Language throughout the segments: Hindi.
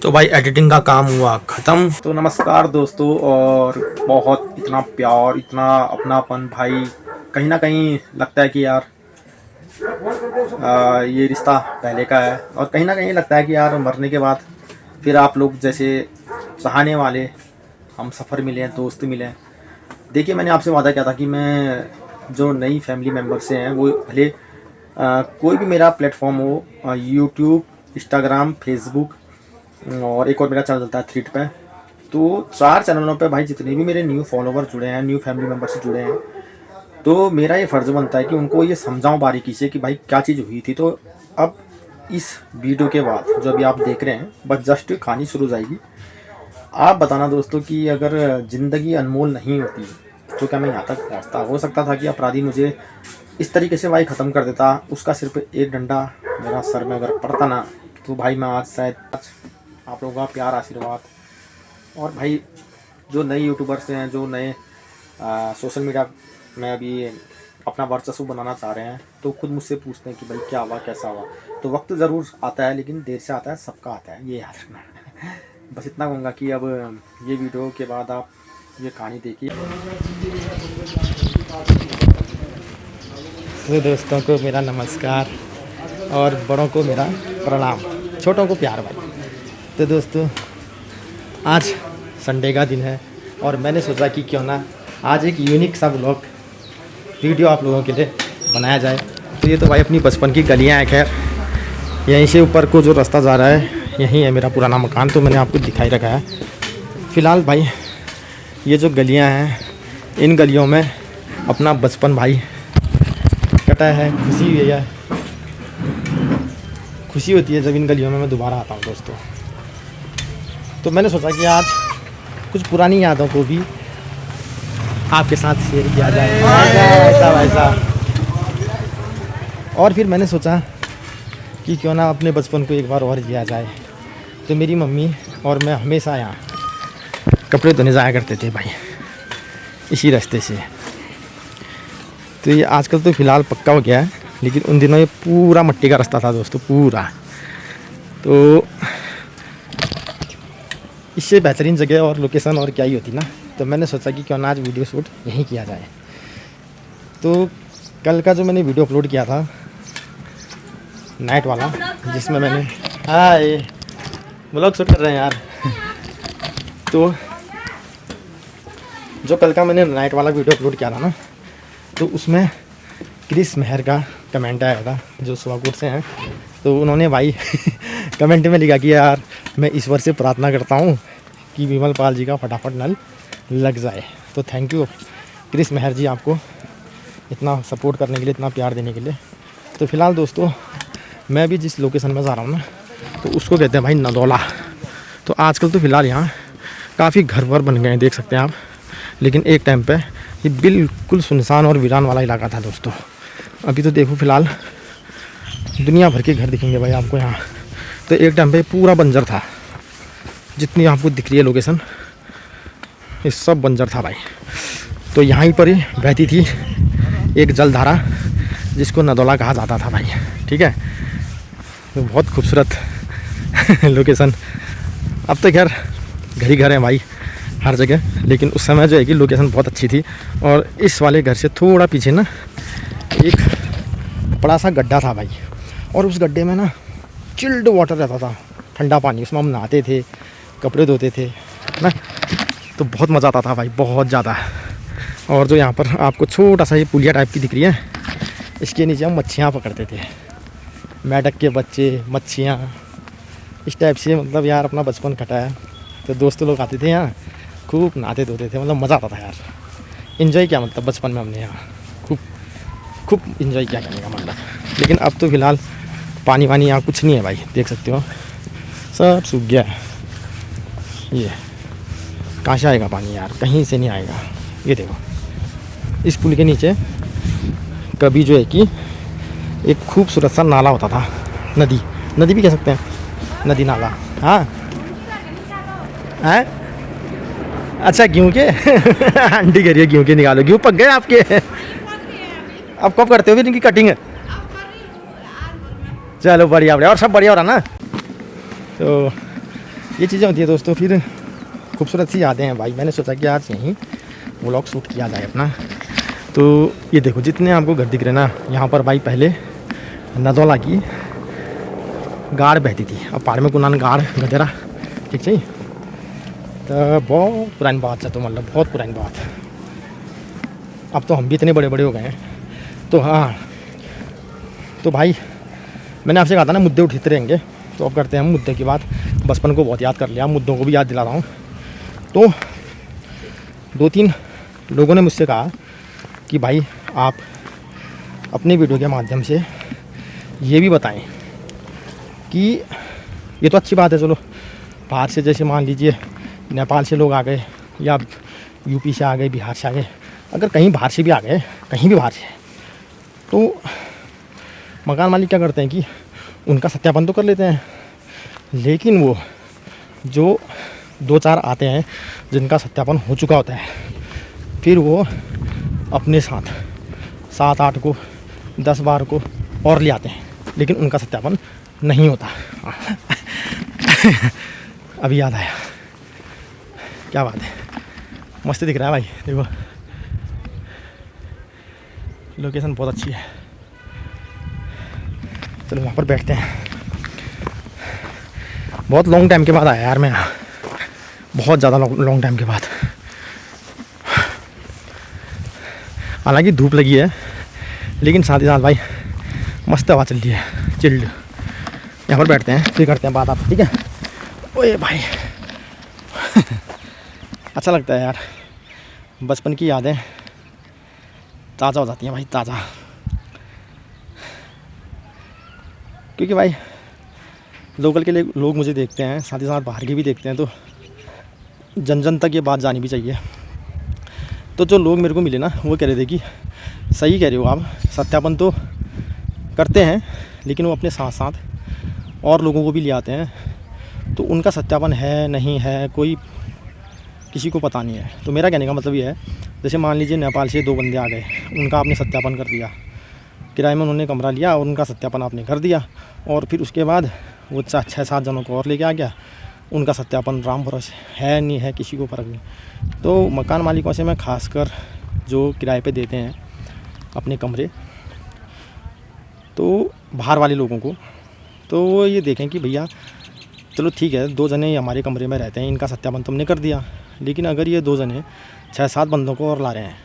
तो भाई एडिटिंग का काम हुआ ख़त्म। तो नमस्कार दोस्तों, और बहुत इतना प्यार, इतना अपनापन भाई, कहीं ना कहीं लगता है कि यार ये रिश्ता पहले का है। और कहीं ना कहीं लगता है कि यार मरने के बाद फिर आप लोग जैसे चाहने वाले हम सफ़र मिले हैं, दोस्त मिले हैं। देखिए, मैंने आपसे वादा किया था कि मैं जो नई फैमिली मेम्बर से हैं वो भले कोई भी मेरा प्लेटफॉर्म हो, यूट्यूब, इंस्टाग्राम, फेसबुक और एक और मेरा चैनल चलता है थ्रीट पे। तो 4 चैनलों पे भाई जितने भी मेरे न्यू फॉलोवर जुड़े हैं, न्यू फैमिली मेम्बर से जुड़े हैं, तो मेरा ये फ़र्ज़ बनता है कि उनको ये समझाऊं बारीकी से कि भाई क्या चीज़ हुई थी। तो अब इस वीडियो के बाद जो अभी आप देख रहे हैं, बस जस्ट कहानी शुरू हो जाएगी। आप बताना दोस्तों कि अगर ज़िंदगी अनमोल नहीं होती तो क्या मैं यहाँ तक पहुँचता? हो सकता था कि अपराधी मुझे इस तरीके से भाई ख़त्म कर देता। उसका सिर्फ एक डंडा मेरा सर में अगर पड़ता ना, तो भाई मैं आज शायद आप लोगों का प्यार, आशीर्वाद, और भाई जो नए यूट्यूबर्स हैं, जो नए सोशल मीडिया में अभी अपना वर्चस्व बनाना चाह रहे हैं, तो खुद मुझसे पूछते हैं कि भाई क्या हुआ, कैसा हुआ। तो वक्त ज़रूर आता है, लेकिन देर से आता है, सबका आता है, ये याद रखना। बस इतना कहूँगा कि अब ये वीडियो के बाद आप ये कहानी देखिए। तो दोस्तों को मेरा नमस्कार और बड़ों को मेरा प्रणाम, छोटों को प्यार भाई। तो दोस्तों, आज संडे का दिन है और मैंने सोचा कि क्यों ना आज एक यूनिक सा ब्लॉग वीडियो आप लोगों के लिए बनाया जाए। तो ये तो भाई अपनी बचपन की गलियां हैं। खैर, यहीं से ऊपर को जो रास्ता जा रहा है यहीं है मेरा पुराना मकान, तो मैंने आपको दिखाई रखा है। फ़िलहाल भाई ये जो गलियां हैं, इन गलियों में अपना बचपन भाई कटा है। खुशी होती है जब इन गलियों में मैं दोबारा आता हूँ दोस्तों। तो मैंने सोचा कि आज कुछ पुरानी यादों को भी आपके साथ शेयर किया जाए, ऐसा वैसा। और फिर मैंने सोचा कि क्यों ना अपने बचपन को एक बार और जिया जाए। तो मेरी मम्मी और मैं हमेशा यहाँ कपड़े धोने जाया करते थे भाई, इसी रास्ते से। तो ये आजकल तो फ़िलहाल पक्का हो गया है, लेकिन उन दिनों ये पूरा मिट्टी का रास्ता था दोस्तों, पूरा। तो इससे बेहतरीन जगह और लोकेशन और क्या ही होती ना। तो मैंने सोचा कि क्यों ना आज वीडियो शूट यहीं किया जाए। तो कल का जो मैंने वीडियो अपलोड किया था नाइट वाला, जिसमें मैंने हाय ब्लॉग शूट कर रहे हैं यार। तो जो कल का मैंने नाइट वाला वीडियो अपलोड किया था ना, तो उसमें क्रिस मेहर का कमेंट आया था, जो सुहागपुर से हैं। तो उन्होंने भाई कमेंट में लिखा कि यार मैं ईश्वर से प्रार्थना करता हूँ कि विमल पाल जी का फटाफट नल लग जाए। तो थैंक यू क्रिस मेहर जी, आपको इतना सपोर्ट करने के लिए, इतना प्यार देने के लिए। तो फ़िलहाल दोस्तों, मैं भी जिस लोकेशन में जा रहा हूँ ना, तो उसको कहते हैं भाई नदौला। तो आजकल तो फ़िलहाल यहाँ काफ़ी घर वर बन गए हैं, देख सकते हैं आप। लेकिन एक टाइम पे ये बिल्कुल सुनसान और वीरान वाला इलाका था दोस्तों। अभी तो देखो फ़िलहाल दुनिया भर के घर दिखेंगे भाई आपको यहाँ। तो एक टाइम पे पूरा बंजर था, जितनी आपको दिख रही है लोकेशन, ये सब बंजर था भाई। तो यहाँ ही पर ही बहती थी एक जलधारा, जिसको नदौला कहा जाता था भाई, ठीक है। तो बहुत खूबसूरत लोकेशन। अब तो खैर घर ही घर है भाई हर जगह, लेकिन उस समय जो है कि लोकेशन बहुत अच्छी थी। और इस वाले घर से थोड़ा पीछे ना एक बड़ा सा गड्ढा था भाई, और उस गड्ढे में ना चिल्ड वाटर रहता था, ठंडा पानी। उसमें हम नहाते थे, कपड़े धोते थे ना, तो बहुत मज़ा आता था भाई, बहुत ज़्यादा। और जो यहाँ पर आपको छोटा सा ये पुलिया टाइप की दिख रही है, इसके नीचे हम मच्छियाँ पकड़ते थे, मेढक के बच्चे, मच्छियाँ, इस टाइप से। मतलब यार अपना बचपन कटा है। तो दोस्त लोग आते थे यहाँ, खूब नहाते धोते थे, मतलब मज़ा आता था यार। इन्जॉय किया, मतलब बचपन में हमने यहाँ खूब इन्जॉय किया करने का मतलब। लेकिन अब तो फ़िलहाल पानी वानी यहाँ कुछ नहीं है भाई, देख सकते हो सब सूख गया है। ये कहाँ से आएगा पानी यार, कहीं से नहीं आएगा। ये देखो, इस पुल के नीचे कभी जो है कि एक खूबसूरत सा नाला होता था, नदी भी कह सकते हैं, नदी नाला। हाँ है, अच्छा गेहूँ के आंटी कह रही है गेहूँ के निकालो, गेहूँ पक गए आपके। अब कब करते हो फिर इनकी कटिंग? चलो बढ़िया बढ़िया, और सब बढ़िया हो रहा ना। तो ये चीज़ें होती है दोस्तों। फिर खूबसूरत सी यादें हैं भाई। मैंने सोचा कि आज यहीं व्लॉग शूट किया जाए अपना। तो ये देखो जितने आपको घर दिख रहे ना, यहाँ पर भाई पहले नदौला की गाड़ बहती थी। अब पहाड़ में कुनान गाड़ गदेरा ठीक है। तो बहुत पुरानी बात है, तो मतलब बहुत पुरानी बात है। अब तो हम भी इतने बड़े बड़े हो गए हैं। तो हाँ, तो भाई मैंने आपसे कहा था ना मुद्दे उठते रहेंगे, तो अब करते हैं हम मुद्दे की बात। बचपन को बहुत याद कर लिया, मुद्दों को भी याद दिला रहा हूँ। तो 2-3 लोगों ने मुझसे कहा कि भाई आप अपने वीडियो के माध्यम से ये भी बताएं कि ये तो अच्छी बात है, चलो बाहर से जैसे मान लीजिए नेपाल से लोग आ गए या यूपी से आ गए, बिहार से आ गए, अगर कहीं बाहर से भी आ गए, कहीं भी बाहर से, तो मकान मालिक क्या करते हैं कि उनका सत्यापन तो कर लेते हैं, लेकिन वो जो 2-4 आते हैं जिनका सत्यापन हो चुका होता है, फिर वो अपने साथ 7-8 को 10-12 को और ले आते हैं, लेकिन उनका सत्यापन नहीं होता। अभी याद आया, क्या बात है, मस्त दिख रहा है भाई। देखो लोकेशन बहुत अच्छी है। चलो वहाँ पर बैठते हैं। बहुत लॉन्ग टाइम के बाद आया यार मैं यहाँ, बहुत ज़्यादा लॉन्ग टाइम के बाद। हालांकि धूप लगी है, लेकिन साथ ही साथ भाई मस्त हवा चल रही है, चिल्ड। यहाँ पर बैठते हैं, फिर करते हैं बात आप, ठीक है। ओए भाई अच्छा लगता है यार, बचपन की यादें ताज़ा हो जाती हैं भाई, ताज़ा। क्योंकि भाई लोकल के लिए लोग मुझे देखते हैं, साथ ही साथ बाहर के भी देखते हैं, तो जन जन तक ये बात जानी भी चाहिए। तो जो लोग मेरे को मिले ना, वो कह रहे थे कि सही कह रहे हो आप, सत्यापन तो करते हैं, लेकिन वो अपने साथ साथ और लोगों को भी ले आते हैं, तो उनका सत्यापन है नहीं है कोई किसी को पता नहीं है। तो मेरा कहने का मतलब ये है, जैसे मान लीजिए नेपाल से 2 बंदे आ गए, उनका आपने सत्यापन कर दिया, किराए में उन्होंने कमरा लिया और उनका सत्यापन आपने कर दिया, और फिर उसके बाद वो 6-7 जनों को और लेके आ गया, उनका सत्यापन राम भरोसे है नहीं है, किसी को फ़र्क नहीं। तो मकान मालिकों से मैं खासकर जो किराए पे देते हैं अपने कमरे, तो बाहर वाले लोगों को, तो वो ये देखें कि भैया चलो ठीक है 2 जने हमारे कमरे में रहते हैं, इनका सत्यापन तुमने कर दिया, लेकिन अगर ये 2 जने 6-7 बंदों को और ला रहे हैं,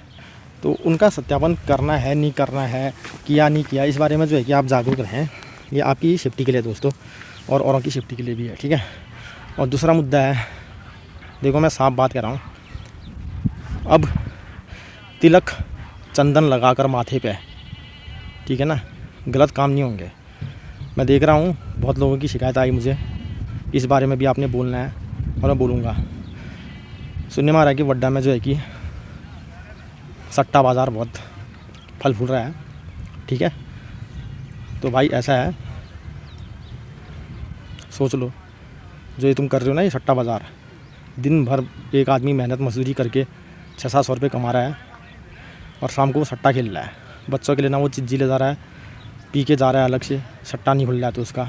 तो उनका सत्यापन करना है नहीं करना है, किया नहीं किया, इस बारे में जो है कि आप जागरूक रहें। ये आपकी सेफ्टी के लिए दोस्तों, और औरों की सेफ्टी के लिए भी है, ठीक है। और दूसरा मुद्दा है, देखो मैं साफ बात कर रहा हूँ, अब तिलक चंदन लगाकर माथे पे, ठीक है ना, गलत काम नहीं होंगे। मैं देख रहा हूँ बहुत लोगों की शिकायत आई मुझे, इस बारे में भी आपने बोलना है और मैं बोलूँगा। सुनने में आ रहा है कि वड्डा में जो है कि सट्टा बाज़ार बहुत फल फूल रहा है, ठीक है। तो भाई ऐसा है, सोच लो, जो ये तुम कर रहे हो ना, ये सट्टा बाज़ार, दिन भर एक आदमी मेहनत मजदूरी करके 600-700 रुपये कमा रहा है, और शाम को वो सट्टा खेल रहा है। बच्चों के लिए ना वो चिज्जी ले जा रहा है, पी के जा रहा है अलग से, सट्टा नहीं खुल रहा है। तो उसका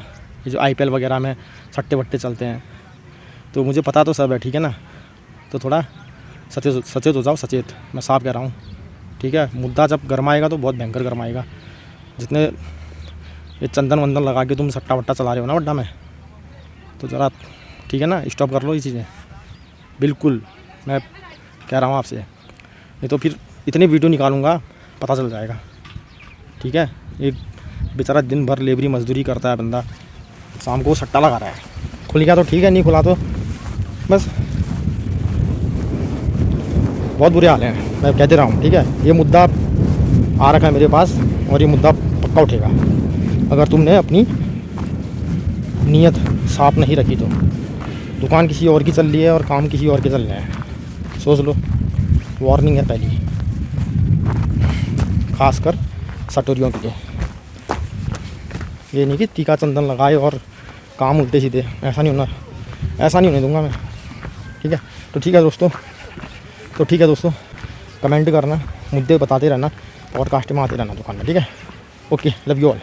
ये जो IPL वगैरह में सट्टे वट्टे चलते हैं, तो मुझे पता तो सब है, ठीक है ना। तो थोड़ा सचेत हो जाओ, सचेत, मैं साफ कह रहा हूँ, ठीक है। मुद्दा जब गरमाएगा तो बहुत भयंकर गरमाएगा। जितने ये चंदन वंदन लगा के तुम सट्टा वट्टा चला रहे हो ना वड्डा में, तो ज़रा ठीक है ना, स्टॉप कर लो ये चीज़ें, बिल्कुल मैं कह रहा हूँ आपसे। नहीं तो फिर इतने वीडियो निकालूंगा, पता चल जाएगा, ठीक है। एक बेचारा दिन भर लेबरी मजदूरी करता है बंदा, शाम को सट्टा लगा रहा है, खुल गया तो ठीक है, नहीं खुला तो बस बहुत बुरे हाल हैं, मैं कहते रहा हूँ, ठीक है। ये मुद्दा आ रखा है मेरे पास, और ये मुद्दा पक्का उठेगा अगर तुमने अपनी नीयत साफ नहीं रखी। तो दुकान किसी और की चल रही है और काम किसी और के चल रहे हैं, सोच लो। वार्निंग है पहली, खासकर सटोरियों के लिए। ये नहीं कि टीका चंदन लगाए और काम उल्टे सीधे, ऐसा नहीं होना, ऐसा नहीं होने दूंगा मैं, ठीक है। तो ठीक है दोस्तों, कमेंट करना, मुद्दे बताते रहना और कास्ट में आते रहना दुकान में, ठीक है। Okay, love you all.